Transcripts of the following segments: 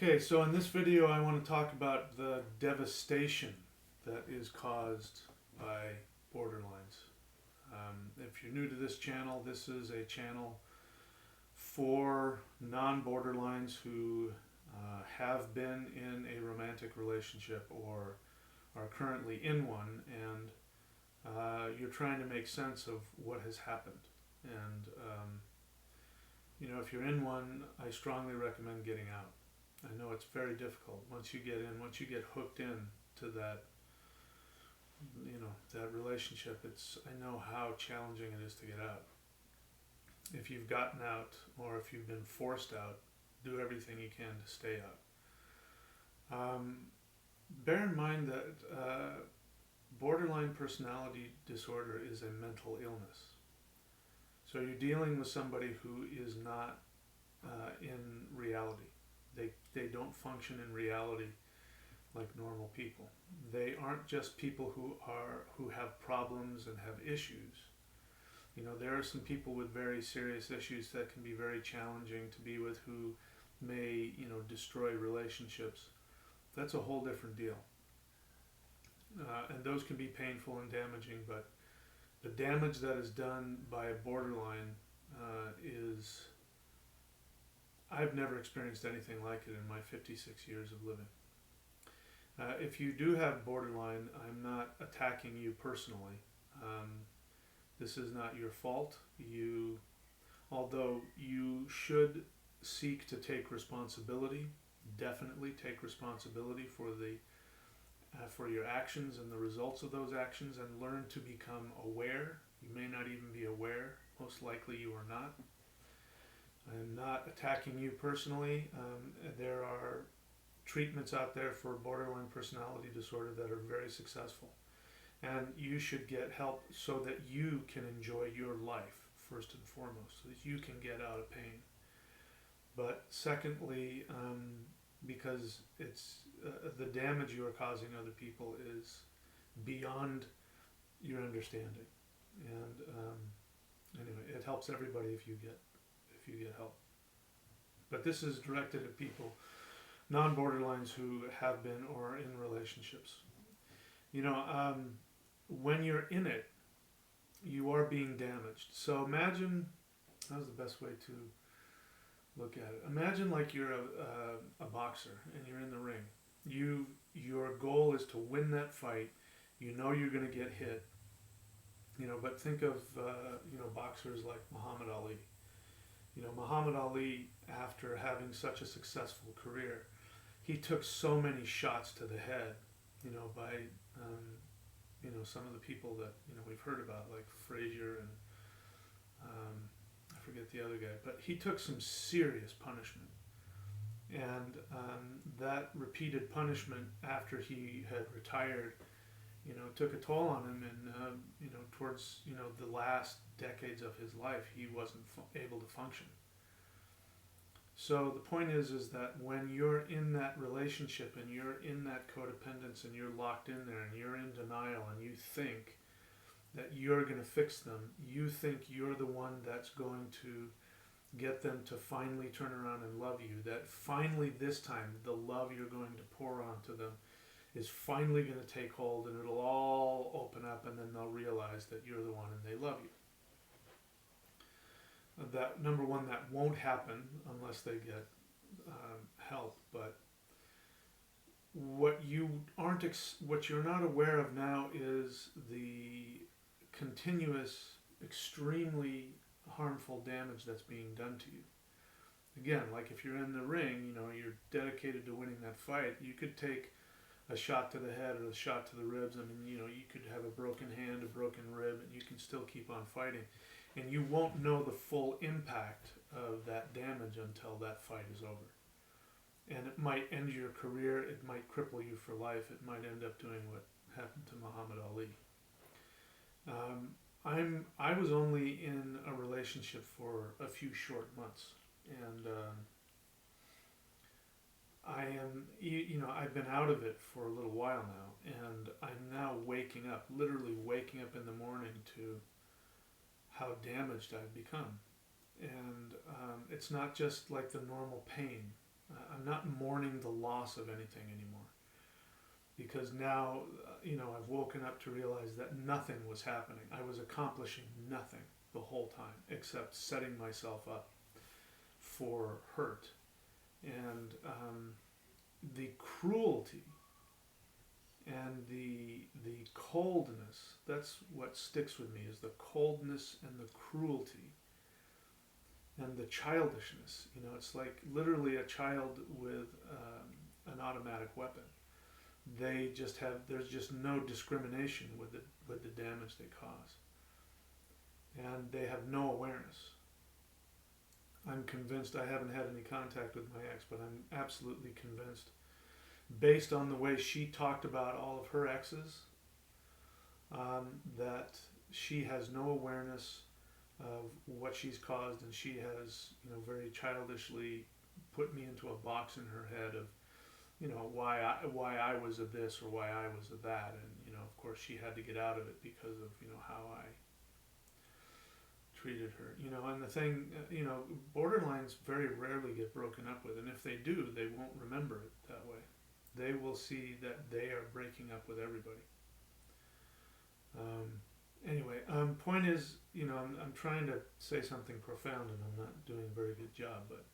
Okay, so in this video I want to talk about the devastation that is caused by borderlines. If you're new to this channel, this is a channel for non-borderlines who have been in a romantic relationship or are currently in one, and you're trying to make sense of what has happened. And if you're in one, I strongly recommend getting out. I know it's very difficult once you get in, once you get hooked in to that, that relationship. I know how challenging it is to get out. If you've gotten out or if you've been forced out, do everything you can to stay out. Bear in mind that borderline personality disorder is a mental illness. So you're dealing with somebody who is not in reality. They don't function in reality like normal people. They aren't just people who have problems and have issues. There are some people with very serious issues that can be very challenging to be with, who may, destroy relationships. That's a whole different deal. And those can be painful and damaging, but the damage that is done by a borderline is... I've never experienced anything like it in my 56 years of living. If you do have borderline, I'm not attacking you personally. This is not your fault. Although you should seek to take responsibility, definitely take responsibility for your actions and the results of those actions, and learn to become aware. You may not even be aware. Most likely you are not. I'm not attacking you personally. There are treatments out there for borderline personality disorder that are very successful. And you should get help so that you can enjoy your life, first and foremost, so that you can get out of pain. But secondly, because it's the damage you are causing other people is beyond your understanding. And anyway, it helps everybody if you get help. But this is directed at people, non-borderlines, who have been or are in relationships. When you're in it, you are being damaged. So imagine, how's the best way to look at it? Imagine like you're a boxer and you're in the ring. Your goal is to win that fight. You know you're going to get hit. But think of boxers like Muhammad Ali. Muhammad Ali, after having such a successful career, he took so many shots to the head, by some of the people that we've heard about, like Frazier and I forget the other guy, but he took some serious punishment, and that repeated punishment after he had retired, took a toll on him, and towards the last decades of his life, he wasn't able to function. So the point is that when you're in that relationship and you're in that codependence and you're locked in there and you're in denial and you think that you're going to fix them, you think you're the one that's going to get them to finally turn around and love you, that finally this time the love you're going to pour onto them is finally going to take hold, and it'll all open up, and then they'll realize that you're the one and they love you. That, number one, that won't happen unless they get help. But what you're not aware of now is the continuous, extremely harmful damage that's being done to you. Again, like if you're in the ring, you're dedicated to winning that fight. You could take a shot to the head or a shot to the ribs. You could have a broken hand, a broken rib, and you can still keep on fighting. And you won't know the full impact of that damage until that fight is over. And it might end your career, it might cripple you for life, it might end up doing what happened to Muhammad Ali. I was only in a relationship for a few short months, and I've been out of it for a little while now, and I'm now literally waking up in the morning to how damaged I've become. And it's not just like the normal pain. I'm not mourning the loss of anything anymore, because now, I've woken up to realize that nothing was happening. I was accomplishing nothing the whole time except setting myself up for hurt. And the cruelty and the coldness, that's what sticks with me, is the coldness and the cruelty and the childishness. It's like literally a child with an automatic weapon. There's just no discrimination with the damage they cause, and they have no awareness. I'm convinced, I haven't had any contact with my ex, but I'm absolutely convinced, based on the way she talked about all of her exes, that she has no awareness of what she's caused, and she has, very childishly put me into a box in her head of, why I was a this or why I was a that, and of course she had to get out of it because of how I treated her. And the thing, borderlines very rarely get broken up with, and if they do, they won't remember it that way. They will see that they are breaking up with everybody. Anyway, point is, I'm trying to say something profound, and I'm not doing a very good job. But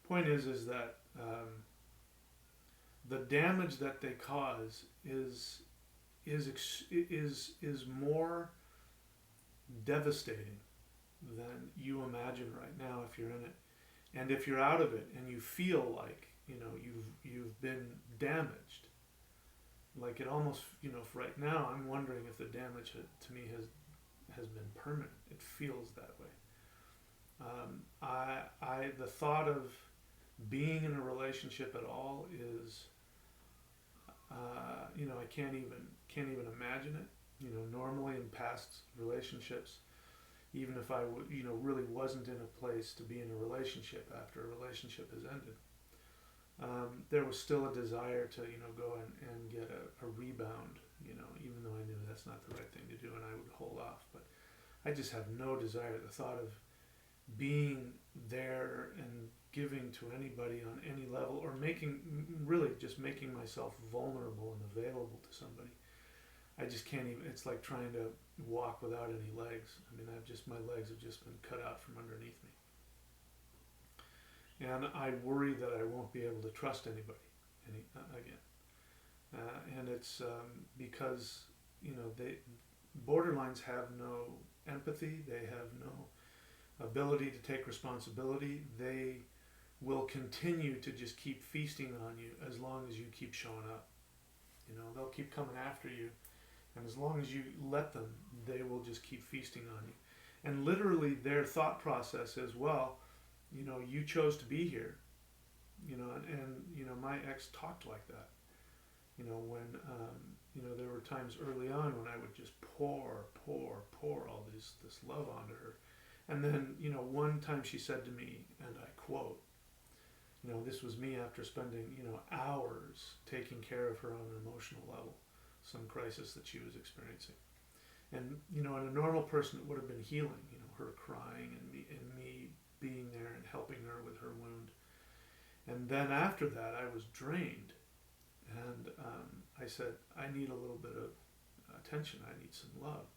point is that the damage that they cause is more devastating than you imagine right now if you're in it. And if you're out of it and you feel like you've been damaged, like it almost, for right now, I'm wondering if the damage to me has been permanent. It feels that way. The thought of being in a relationship at all is, I can't even imagine it. Normally in past relationships, even if I really wasn't in a place to be in a relationship after a relationship has ended, there was still a desire to go and get a rebound, even though I knew that's not the right thing to do and I would hold off. But I just have no desire. The thought of being there and giving to anybody on any level, or just making myself vulnerable and available to somebody, I just can't even. It's like trying to walk without any legs. I mean, my legs have just been cut out from underneath me. And I worry that I won't be able to trust anybody again. And it's because, borderlines have no empathy. They have no ability to take responsibility. They will continue to just keep feasting on you as long as you keep showing up. They'll keep coming after you. And as long as you let them, they will just keep feasting on you. And literally their thought process is, well, you chose to be here. And my ex talked like that. When, there were times early on when I would just pour all this love onto her. And then, one time she said to me, and I quote, this was me after spending, hours taking care of her on an emotional level, some crisis that she was experiencing. And, in a normal person, it would have been healing, her crying and me being there and helping her with her wound. And then after that, I was drained. And I said, I need a little bit of attention. I need some love.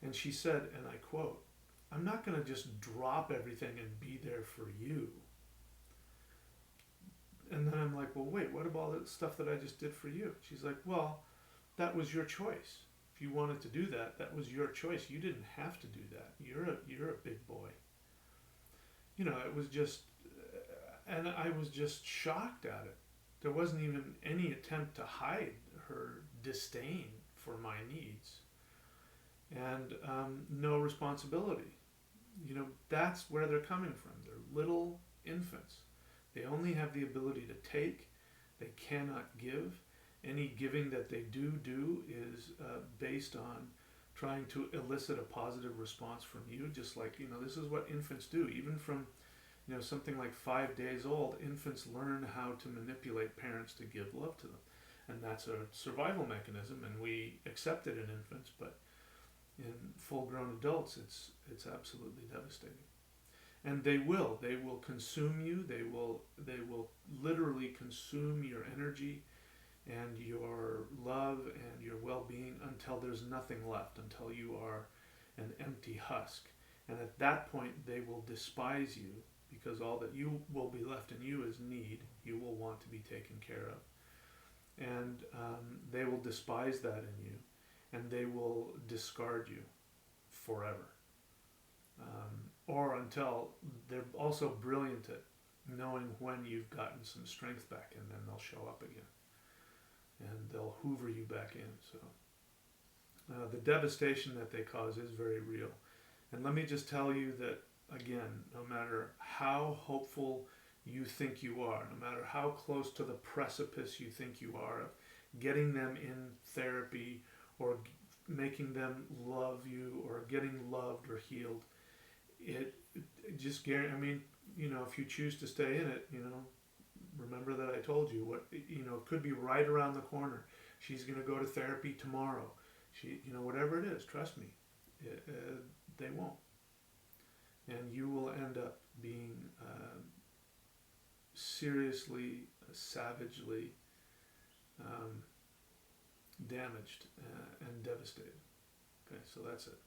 And she said, and I quote, I'm not going to just drop everything and be there for you. And then I'm like, well, wait, what about all the stuff that I just did for you? She's like, well, that was your choice. If you wanted to do that, that was your choice. You didn't have to do that. You're a big boy. It was just, and I was just shocked at it. There wasn't even any attempt to hide her disdain for my needs, and no responsibility. That's where they're coming from. They're little infants. They only have the ability to take. They cannot give. Any giving that they do is based on trying to elicit a positive response from you. Just like, this is what infants do. Even from, something like 5 days old, infants learn how to manipulate parents to give love to them. And that's a survival mechanism, and we accept it in infants, but in full-grown adults, it's absolutely devastating. And they will consume you. They will literally consume your energy and your love and your well-being until there's nothing left, until you are an empty husk. And at that point they will despise you, because all that you will be left in you is need. You will want to be taken care of, and they will despise that in you, and they will discard you forever, or until they're also brilliant at knowing when you've gotten some strength back, and then they'll show up again and they'll hoover you back in. So the devastation that they cause is very real. And let me just tell you that, again, no matter how hopeful you think you are, no matter how close to the precipice you think you are of getting them in therapy, or making them love you, or getting loved or healed, it just guarantee. I mean, if you choose to stay in it, remember that I told you what, it could be right around the corner. She's going to go to therapy tomorrow. Whatever it is, trust me, they won't. And you will end up being seriously, savagely damaged and devastated. Okay, so that's it.